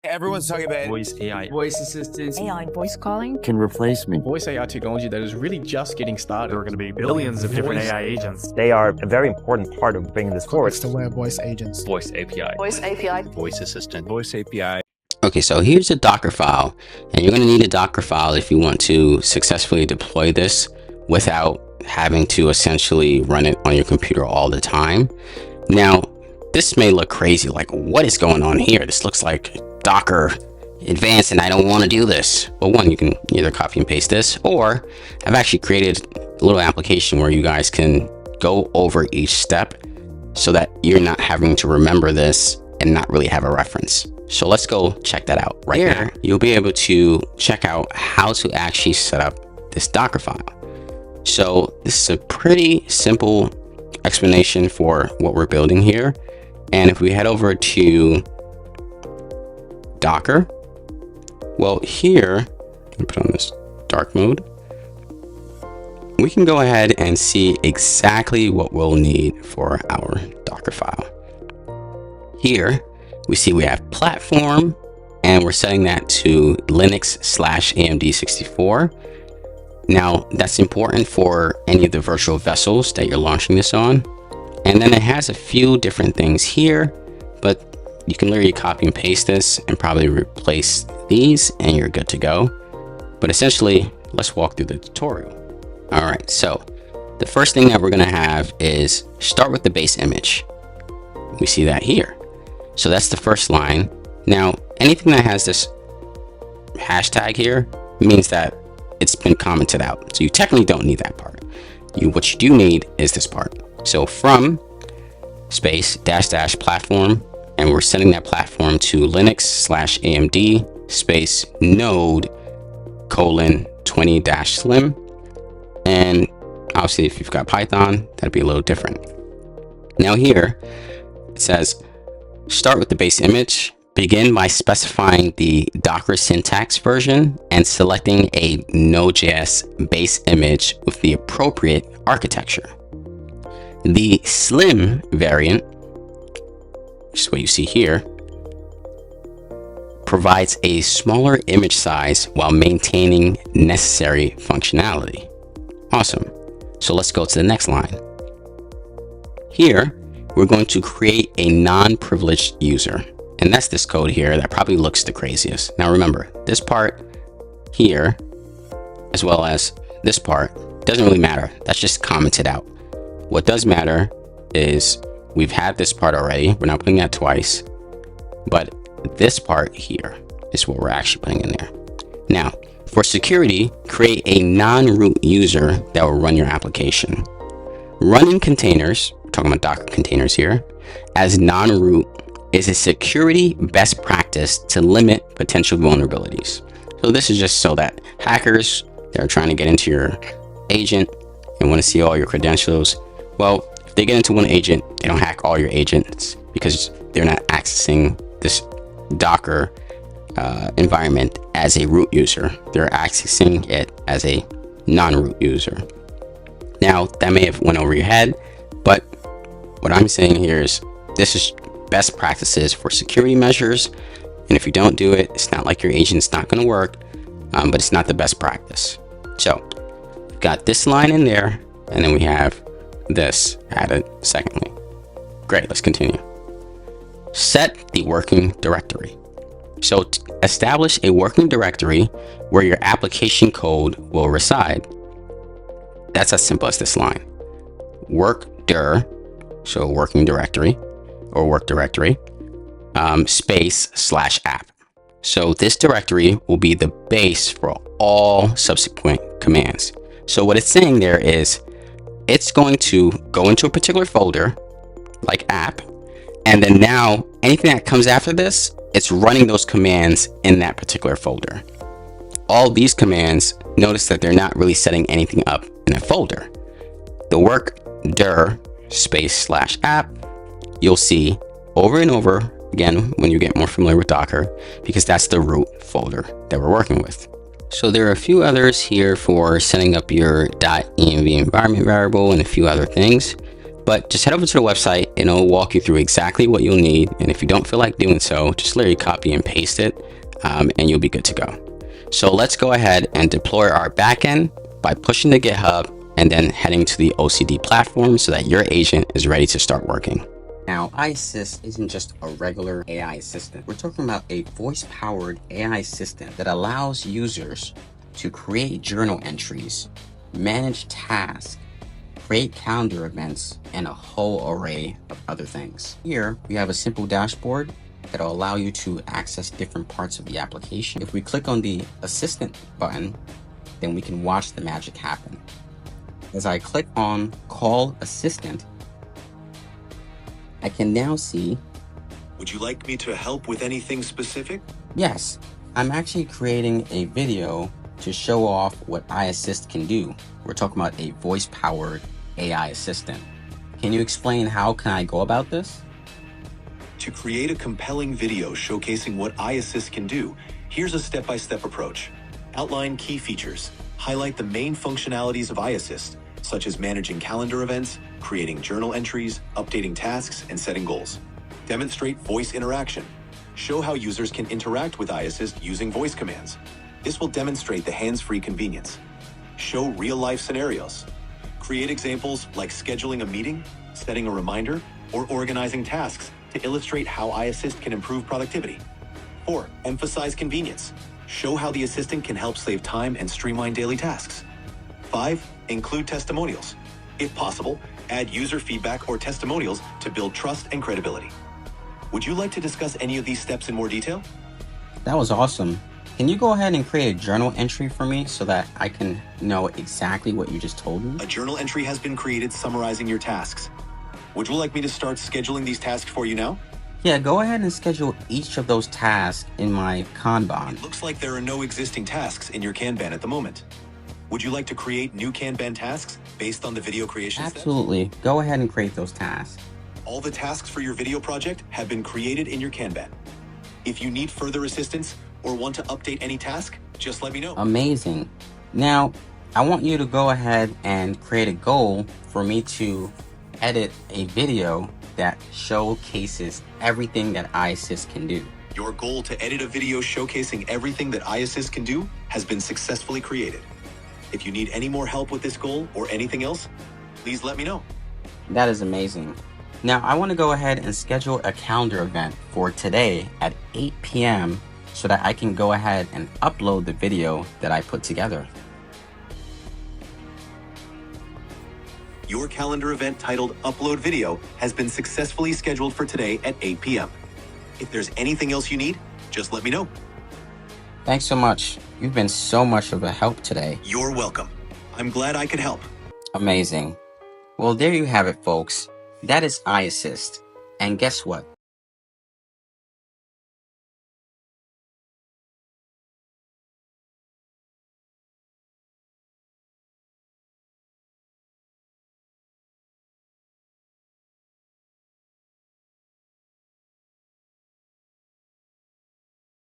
Everyone's talking about voice AI, voice assistants, AI voice calling can replace me. Voice AI technology that is really just getting started. there are going to be billions of different AI agents. They are a very important part of bringing this forward. Context-aware voice agents. Voice API. voice API Voice assistant. Voice API. Okay, so here's a Docker file, and you're going to need a Docker file if you want to successfully deploy this without having to essentially run it on your computer all the time. Now, this may look crazy, like what is going on here? This looks like Docker Advanced and I don't want to do this. Well, one, you can either copy and paste this, or I've actually created a little application where you guys can go over each step so that you're not having to remember this and not really have a reference. So let's go check that out. Right here, you'll be able to check out how to actually set up this Docker file. So this is a pretty simple explanation for what we're building here. And if we head over to Docker, well, here, put on this dark mode, we can go ahead and see exactly what we'll need for our Docker file. Here, we see we have platform, and we're setting that to Linux/AMD64. Now, that's important for any of the virtual vessels that you're launching this on. And then it has a few different things here, but you can literally copy and paste this and probably replace these and you're good to go. But essentially, let's walk through the tutorial. All right, so the first thing that we're gonna have is start with the base image. We see that here. So that's the first line. Now, anything that has this hashtag here means that it's been commented out. So you technically don't need that part. What you do need is this part. So from space -- platform, and we're setting that platform to Linux/AMD space node : 20-slim. And obviously if you've got Python, that'd be a little different. Now here it says, start with the base image. Begin by specifying the Docker syntax version and selecting a Node.js base image with the appropriate architecture. The slim variant, which is what you see here, provides a smaller image size while maintaining necessary functionality. Awesome. So let's go to the next line. Here, we're going to create a non-privileged user. And that's this code here that probably looks the craziest. Now remember, this part here, as well as this part, doesn't really matter. That's just commented out. What does matter is we've had this part already. We're not putting that twice. But this part here is what we're actually putting in there. Now, for security, create a non-root user that will run your application. Running containers, we're talking about Docker containers here, as non-root is a security best practice to limit potential vulnerabilities. So this is just so that hackers that are trying to get into your agent and want to see all your credentials, well, if they get into one agent, they don't hack all your agents because they're not accessing this Docker environment as a root user. They're accessing it as a non-root user. Now, that may have went over your head, but what I'm saying here is this is best practices for security measures, and if you don't do it, it's not like your agent's not going to work, but it's not the best practice. So we've got this line in there, and then we have this added secondly. Great, let's continue. Set the working directory. So establish a working directory where your application code will reside. That's as simple as this line. Work dir, so working directory, or work directory, space /app. So this directory will be the base for all subsequent commands. So what it's saying there is it's going to go into a particular folder like app, and then now anything that comes after this, it's running those commands in that particular folder. All these commands, notice that they're not really setting anything up in a folder. The work dir space /app, you'll see over and over again when you get more familiar with Docker, because that's the root folder that we're working with. So there are a few others here for setting up your .env environment variable and a few other things. But just head over to the website and it'll walk you through exactly what you'll need. And if you don't feel like doing so, just literally copy and paste it and you'll be good to go. So let's go ahead and deploy our backend by pushing to GitHub and then heading to the OCD platform so that your agent is ready to start working. Now, IAssist isn't just a regular AI assistant. We're talking about a voice-powered AI assistant that allows users to create journal entries, manage tasks, create calendar events, and a whole array of other things. Here, we have a simple dashboard that will allow you to access different parts of the application. If we click on the Assistant button, then we can watch the magic happen. As I click on Call Assistant, I can now see... Would you like me to help with anything specific? Yes, I'm actually creating a video to show off what IAssist can do. We're talking about a voice-powered AI assistant. Can you explain how can I go about this? To create a compelling video showcasing what IAssist can do, here's a step-by-step approach. Outline key features. Highlight the main functionalities of IAssist, such as managing calendar events, creating journal entries, updating tasks, and setting goals. Demonstrate voice interaction. Show how users can interact with IAssist using voice commands. This will demonstrate the hands-free convenience. Show real-life scenarios. Create examples like scheduling a meeting, setting a reminder, or organizing tasks to illustrate how IAssist can improve productivity. 4. Emphasize convenience. Show how the assistant can help save time and streamline daily tasks. 5. Include testimonials. If possible, add user feedback or testimonials to build trust and credibility. Would you like to discuss any of these steps in more detail? That was awesome. Can you go ahead and create a journal entry for me so that I can know exactly what you just told me? A journal entry has been created summarizing your tasks. Would you like me to start scheduling these tasks for you now? Yeah, go ahead and schedule each of those tasks in my Kanban. It looks like there are no existing tasks in your Kanban at the moment. Would you like to create new Kanban tasks based on the video creation steps? Absolutely. Go ahead and create those tasks. All the tasks for your video project have been created in your Kanban. If you need further assistance or want to update any task, just let me know. Amazing. Now, I want you to go ahead and create a goal for me to edit a video that showcases everything that IAssist can do. Your goal to edit a video showcasing everything that IAssist can do has been successfully created. If you need any more help with this goal or anything else, please let me know. That is amazing. Now, I want to go ahead and schedule a calendar event for today at 8 p.m. so that I can go ahead and upload the video that I put together. Your calendar event titled Upload Video has been successfully scheduled for today at 8 p.m. If there's anything else you need, just let me know. Thanks so much. You've been so much of a help today. You're welcome. I'm glad I could help. Amazing. Well, there you have it, folks. That is IAssist. And guess what?